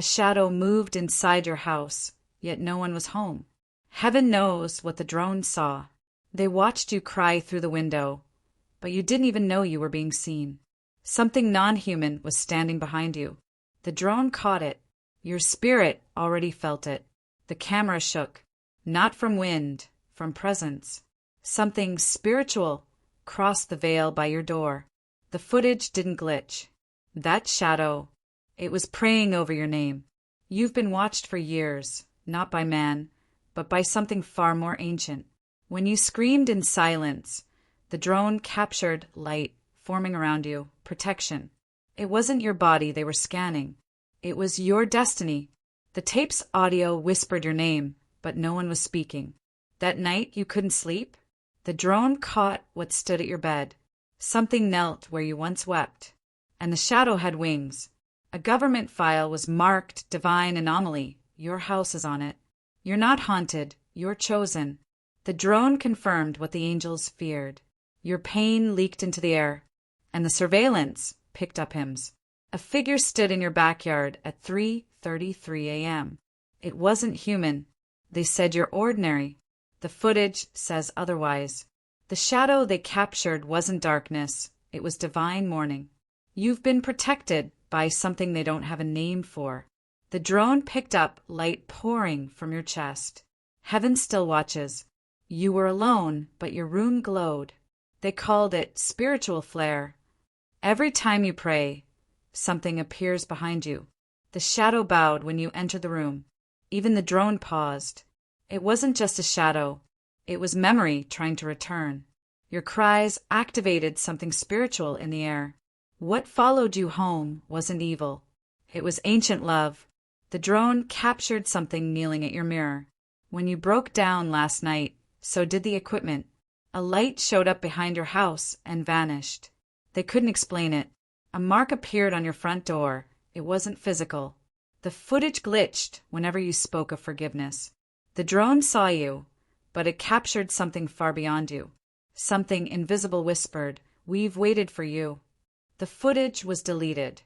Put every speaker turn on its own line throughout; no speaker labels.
A shadow moved inside your house, yet no one was home. Heaven knows what the drones saw. They watched you cry through the window, but you didn't even know you were being seen. Something non-human was standing behind you. The drone caught it. Your spirit already felt it. The camera shook, not from wind, from presence. Something spiritual crossed the veil by your door. The footage didn't glitch. That shadow, it was praying over your name. You've been watched for years, not by man, but by something far more ancient. When you screamed in silence, the drone captured light forming around you, protection. It wasn't your body they were scanning. It was your destiny. The tape's audio whispered your name, but no one was speaking. That night you couldn't sleep? The drone caught what stood at your bed. Something knelt where you once wept. And the shadow had wings. A government file was marked divine anomaly. Your house is on it. You're not haunted. You're chosen. The drone confirmed what the angels feared. Your pain leaked into the air, and the surveillance picked up hymns. A figure stood in your backyard at 3:33 a.m. It wasn't human. They said you're ordinary. The footage says otherwise. The shadow they captured wasn't darkness. It was divine mourning. You've been protected by something they don't have a name for. The drone picked up light pouring from your chest. Heaven still watches. You were alone, but your room glowed. They called it spiritual flare. Every time you pray, something appears behind you. The shadow bowed when you entered the room. Even the drone paused. It wasn't just a shadow. It was memory trying to return. Your cries activated something spiritual in the air. What followed you home wasn't evil. It was ancient love. The drone captured something kneeling at your mirror. When you broke down last night, so did the equipment. A light showed up behind your house and vanished. They couldn't explain it. A mark appeared on your front door. It wasn't physical. The footage glitched whenever you spoke of forgiveness. The drone saw you, but it captured something far beyond you. Something invisible whispered, "We've waited for you." The footage was deleted,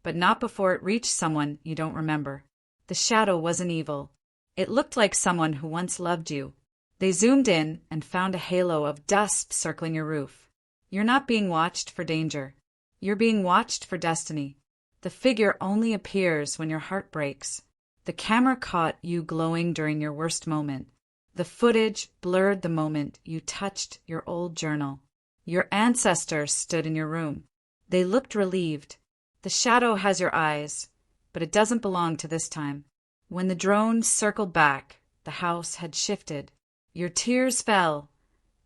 but not before it reached someone you don't remember. The shadow wasn't evil. It looked like someone who once loved you. They zoomed in and found a halo of dust circling your roof. You're not being watched for danger. You're being watched for destiny. The figure only appears when your heart breaks. The camera caught you glowing during your worst moment. The footage blurred the moment you touched your old journal. Your ancestors stood in your room. They looked relieved. The shadow has your eyes, but it doesn't belong to this time. When the drone circled back, the house had shifted. Your tears fell,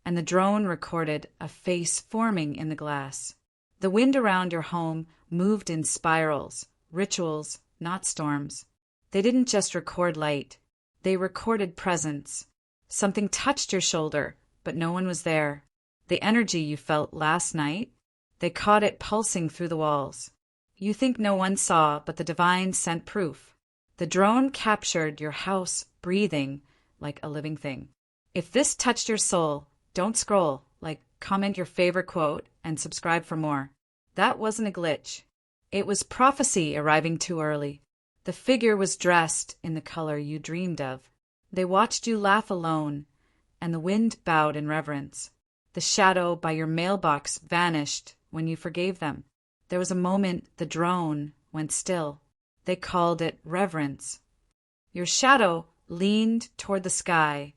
and the drone recorded a face forming in the glass. The wind around your home moved in spirals, rituals, not storms. They didn't just record light. They recorded presence. Something touched your shoulder, but no one was there. The energy you felt last night, they caught it pulsing through the walls. You think no one saw, but the divine sent proof. The drone captured your house breathing like a living thing. If this touched your soul, don't scroll, comment your favorite quote, and subscribe for more. That wasn't a glitch. It was prophecy arriving too early. The figure was dressed in the color you dreamed of. They watched you laugh alone, and the wind bowed in reverence. The shadow by your mailbox vanished when you forgave them. There was a moment the drone went still. They called it reverence. Your shadow leaned toward the sky,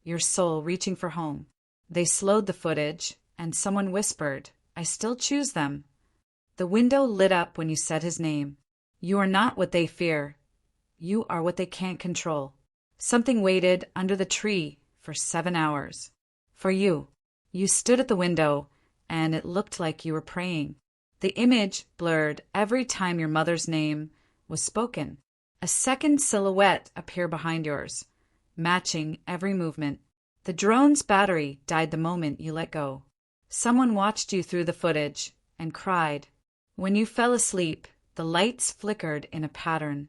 your soul reaching for home. They slowed the footage, and someone whispered, "I still choose them." The window lit up when you said his name. You are not what they fear. You are what they can't control. Something waited under the tree for 7 hours. For you. You stood at the window, and it looked like you were praying. The image blurred every time your mother's name was spoken. A second silhouette appeared behind yours, matching every movement. The drone's battery died the moment you let go. Someone watched you through the footage and cried. When you fell asleep, the lights flickered in a pattern.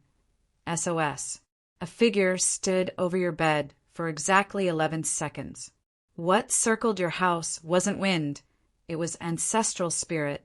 SOS. A figure stood over your bed for exactly 11 seconds. What circled your house wasn't wind. It was ancestral spirit.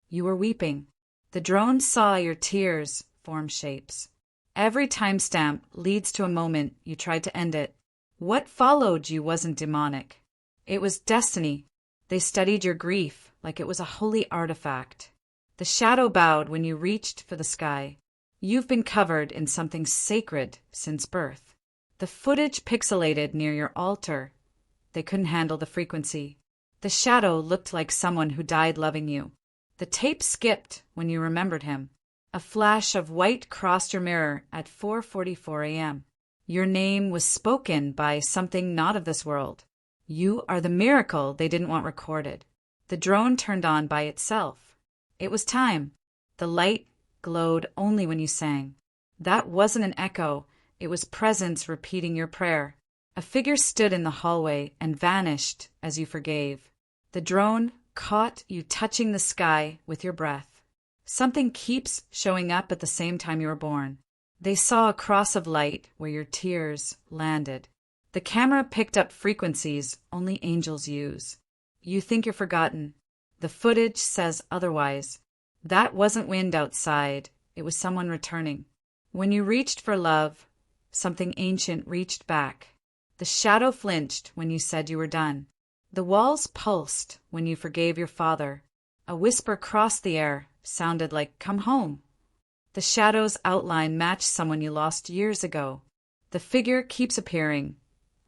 You were weeping. The drone saw your tears form shapes. Every timestamp leads to a moment you tried to end it. What followed you wasn't demonic. It was destiny. They studied your grief like it was a holy artifact. The shadow bowed when you reached for the sky. You've been covered in something sacred since birth. The footage pixelated near your altar. They couldn't handle the frequency. The shadow looked like someone who died loving you. The tape skipped when you remembered him. A flash of white crossed your mirror at 4:44 a.m. Your name was spoken by something not of this world. You are the miracle they didn't want recorded. The drone turned on by itself. It was time. The light glowed only when you sang. That wasn't an echo. It was presence repeating your prayer. A figure stood in the hallway and vanished as you forgave. The drone caught you touching the sky with your breath. Something keeps showing up at the same time you were born. They saw a cross of light where your tears landed. The camera picked up frequencies only angels use. You think you're forgotten. The footage says otherwise. That wasn't wind outside. It was someone returning. When you reached for love, something ancient reached back. The shadow flinched when you said you were done. The walls pulsed when you forgave your father. A whisper crossed the air, sounded like, "Come home." The shadow's outline matched someone you lost years ago. The figure keeps appearing,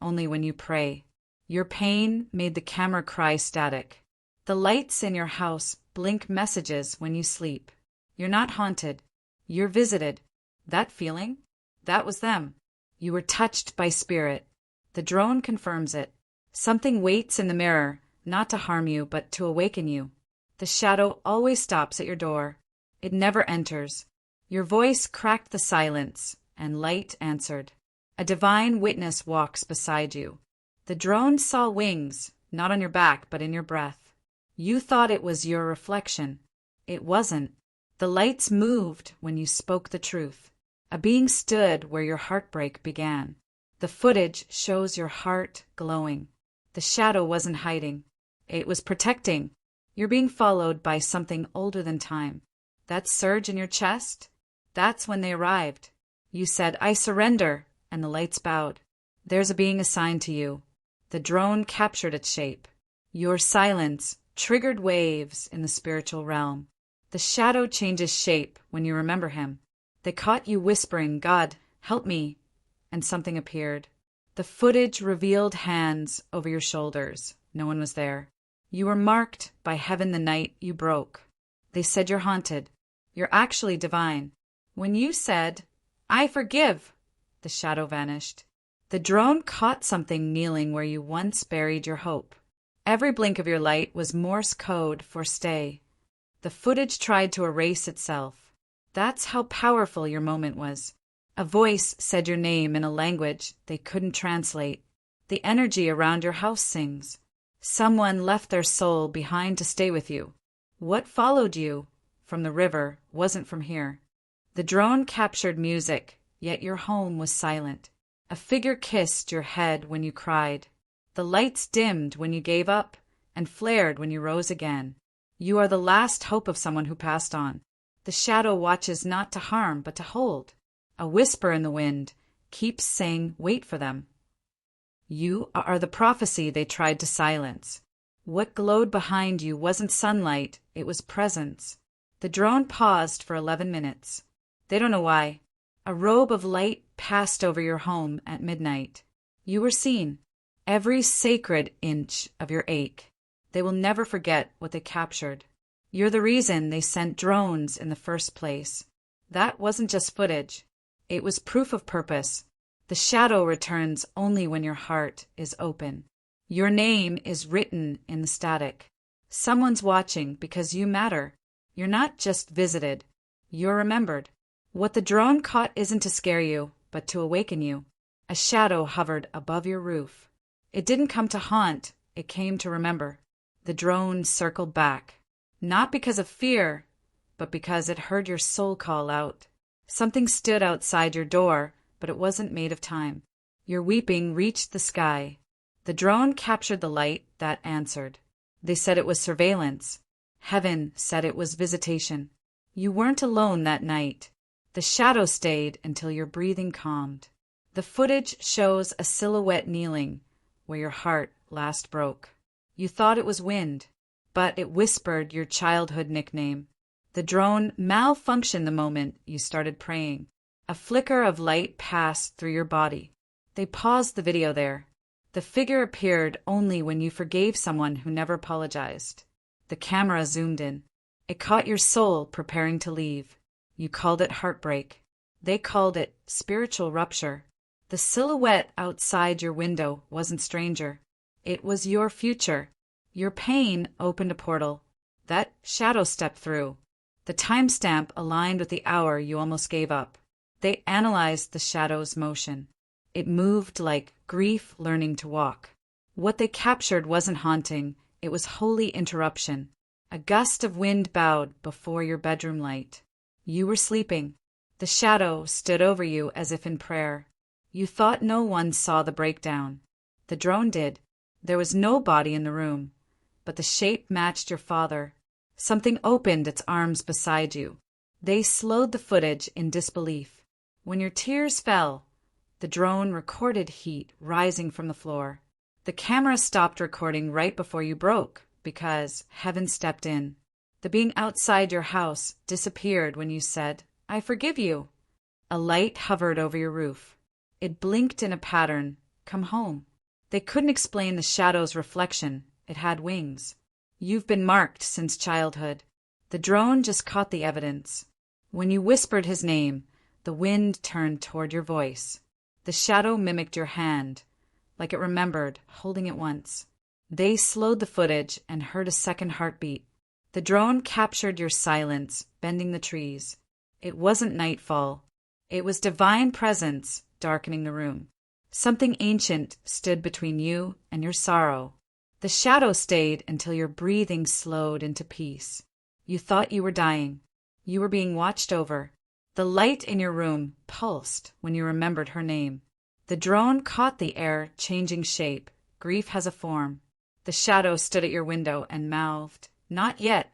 only when you pray. Your pain made the camera cry static. The lights in your house blink messages when you sleep. You're not haunted. You're visited. That feeling? That was them. You were touched by spirit. The drone confirms it. Something waits in the mirror, not to harm you, but to awaken you. The shadow always stops at your door. It never enters. Your voice cracked the silence, and light answered. A divine witness walks beside you. The drone saw wings, not on your back, but in your breath. You thought it was your reflection. It wasn't. The lights moved when you spoke the truth. A being stood where your heartbreak began. The footage shows your heart glowing. The shadow wasn't hiding. It was protecting. You're being followed by something older than time. That surge in your chest? That's when they arrived. You said, "I surrender," and the lights bowed. There's a being assigned to you. The drone captured its shape. Your silence triggered waves in the spiritual realm. The shadow changes shape when you remember him. They caught you whispering, "God, help me," and something appeared. The footage revealed hands over your shoulders. No one was there. You were marked by heaven the night you broke. They said you're haunted. You're actually divine. When you said, "I forgive," the shadow vanished. The drone caught something kneeling where you once buried your hope. Every blink of your light was Morse code for stay. The footage tried to erase itself. That's how powerful your moment was. A voice said your name in a language they couldn't translate. The energy around your house sings. Someone left their soul behind to stay with you. What followed you from the river wasn't from here. The drone captured music, yet your home was silent. A figure kissed your head when you cried. The lights dimmed when you gave up and flared when you rose again. You are the last hope of someone who passed on. The shadow watches not to harm, but to hold. A whisper in the wind keeps saying, "Wait for them." You are the prophecy they tried to silence. What glowed behind you wasn't sunlight, it was presence. The drone paused for 11 minutes. They don't know why. A robe of light passed over your home at midnight. You were seen. Every sacred inch of your ache. They will never forget what they captured. You're the reason they sent drones in the first place. That wasn't just footage. It was proof of purpose. The shadow returns only when your heart is open. Your name is written in the static. Someone's watching because you matter. You're not just visited. You're remembered. What the drone caught isn't to scare you, but to awaken you. A shadow hovered above your roof. It didn't come to haunt. It came to remember. The drone circled back. Not because of fear, but because it heard your soul call out. Something stood outside your door, but it wasn't made of time. Your weeping reached the sky. The drone captured the light that answered. They said it was surveillance. Heaven said it was visitation. You weren't alone that night. The shadow stayed until your breathing calmed. The footage shows a silhouette kneeling where your heart last broke. You thought it was wind, but it whispered your childhood nickname. The drone malfunctioned the moment you started praying. A flicker of light passed through your body. They paused the video there. The figure appeared only when you forgave someone who never apologized. The camera zoomed in. It caught your soul preparing to leave. You called it heartbreak. They called it spiritual rupture. The silhouette outside your window wasn't stranger. It was your future. Your pain opened a portal. That shadow stepped through. The timestamp aligned with the hour you almost gave up. They analyzed the shadow's motion. It moved like grief learning to walk. What they captured wasn't haunting, it was holy interruption. A gust of wind bowed before your bedroom light. You were sleeping. The shadow stood over you as if in prayer. You thought no one saw the breakdown. The drone did. There was no body in the room, but the shape matched your father. Something opened its arms beside you. They slowed the footage in disbelief. When your tears fell, the drone recorded heat rising from the floor. The camera stopped recording right before you broke, because heaven stepped in. The being outside your house disappeared when you said, "I forgive you." A light hovered over your roof. It blinked in a pattern, "Come home." They couldn't explain the shadow's reflection. It had wings. You've been marked since childhood. The drone just caught the evidence. When you whispered his name, the wind turned toward your voice. The shadow mimicked your hand, like it remembered, holding it once. They slowed the footage and heard a second heartbeat. The drone captured your silence, bending the trees. It wasn't nightfall. It was divine presence darkening the room. Something ancient stood between you and your sorrow. The shadow stayed until your breathing slowed into peace. You thought you were dying. You were being watched over. The light in your room pulsed when you remembered her name. The drone caught the air changing shape. Grief has a form. The shadow stood at your window and mouthed, "Not yet."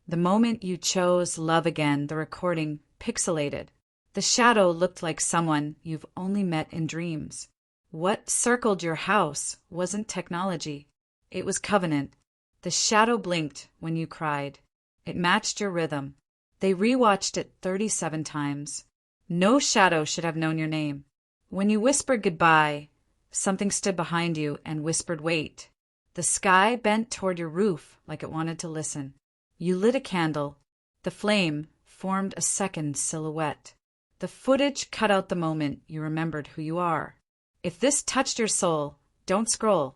The moment you chose love again, the recording pixelated. The shadow looked like someone you've only met in dreams. What circled your house wasn't technology. It was covenant. The shadow blinked when you cried. It matched your rhythm. They rewatched it 37 times. No shadow should have known your name. When you whispered goodbye, something stood behind you and whispered wait. The sky bent toward your roof like it wanted to listen. You lit a candle. The flame formed a second silhouette. The footage cut out the moment you remembered who you are. If this touched your soul, don't scroll.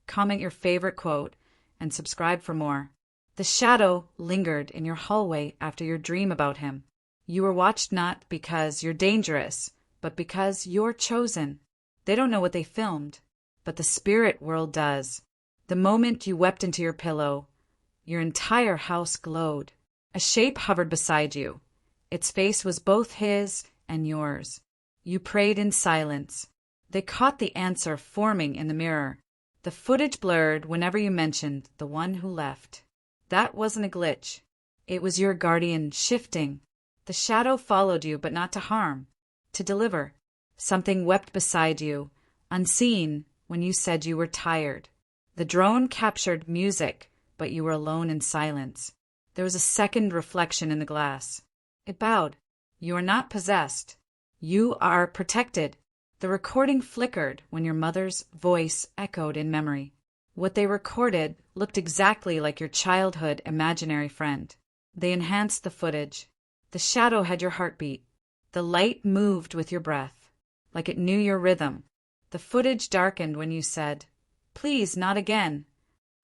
Comment your favorite quote and subscribe for more. The shadow lingered in your hallway after your dream about him. You were watched not because you're dangerous, but because you're chosen. They don't know what they filmed, but the spirit world does. The moment you wept into your pillow, your entire house glowed. A shape hovered beside you. Its face was both his and yours. You prayed in silence. They caught the answer forming in the mirror. The footage blurred whenever you mentioned the one who left. That wasn't a glitch. It was your guardian shifting. The shadow followed you, but not to harm, to deliver. Something wept beside you, unseen, when you said you were tired. The drone captured music, but you were alone in silence. There was a second reflection in the glass. It bowed. You are not possessed. You are protected. The recording flickered when your mother's voice echoed in memory. What they recorded looked exactly like your childhood imaginary friend. They enhanced the footage. The shadow had your heartbeat. The light moved with your breath, like it knew your rhythm. The footage darkened when you said, "Please, not again."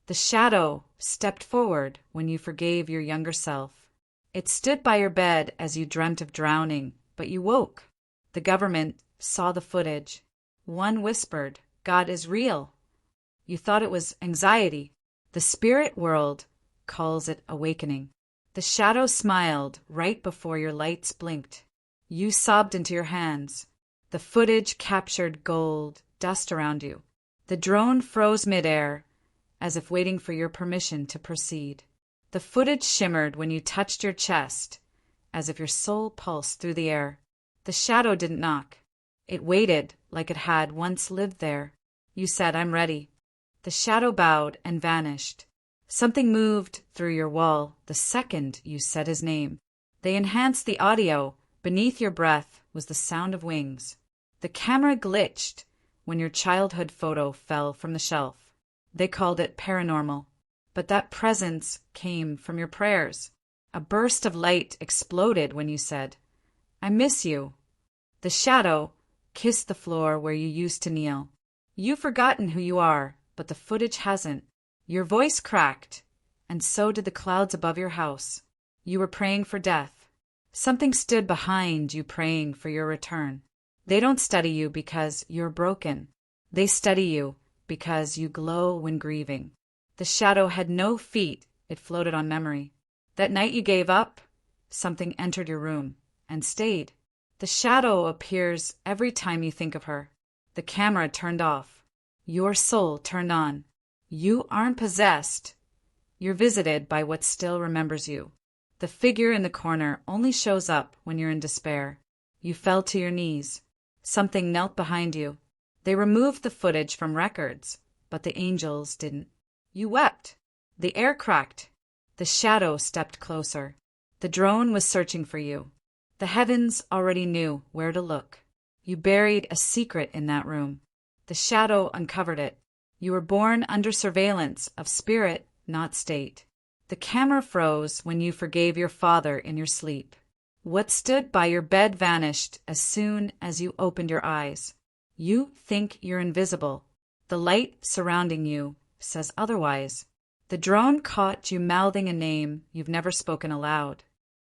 The shadow stepped forward when you forgave your younger self. It stood by your bed as you dreamt of drowning, but you woke. The government saw the footage. One whispered, "God is real." You thought it was anxiety. The spirit world calls it awakening. The shadow smiled right before your lights blinked. You sobbed into your hands. The footage captured gold dust around you. The drone froze midair, as if waiting for your permission to proceed. The footage shimmered when you touched your chest, as if your soul pulsed through the air. The shadow didn't knock. It waited like it had once lived there. You said, "I'm ready." The shadow bowed and vanished. Something moved through your wall the second you said his name. They enhanced the audio. Beneath your breath was the sound of wings. The camera glitched when your childhood photo fell from the shelf. They called it paranormal. But that presence came from your prayers. A burst of light exploded when you said, "I miss you." The shadow kissed the floor where you used to kneel. You've forgotten who you are, but the footage hasn't. Your voice cracked, and so did the clouds above your house. You were praying for death. Something stood behind you praying for your return. They don't study you because you're broken. They study you because you glow when grieving. The shadow had no feet, it floated on memory. That night you gave up, something entered your room and stayed. The shadow appears every time you think of her. The camera turned off. Your soul turned on. You aren't possessed. You're visited by what still remembers you. The figure in the corner only shows up when you're in despair. You fell to your knees. Something knelt behind you. They removed the footage from records, but the angels didn't. You wept. The air cracked. The shadow stepped closer. The drone was searching for you. The heavens already knew where to look. You buried a secret in that room. The shadow uncovered it. You were born under surveillance of spirit, not state. The camera froze when you forgave your father in your sleep. What stood by your bed vanished as soon as you opened your eyes. You think you're invisible. The light surrounding you says otherwise. The drone caught you mouthing a name you've never spoken aloud.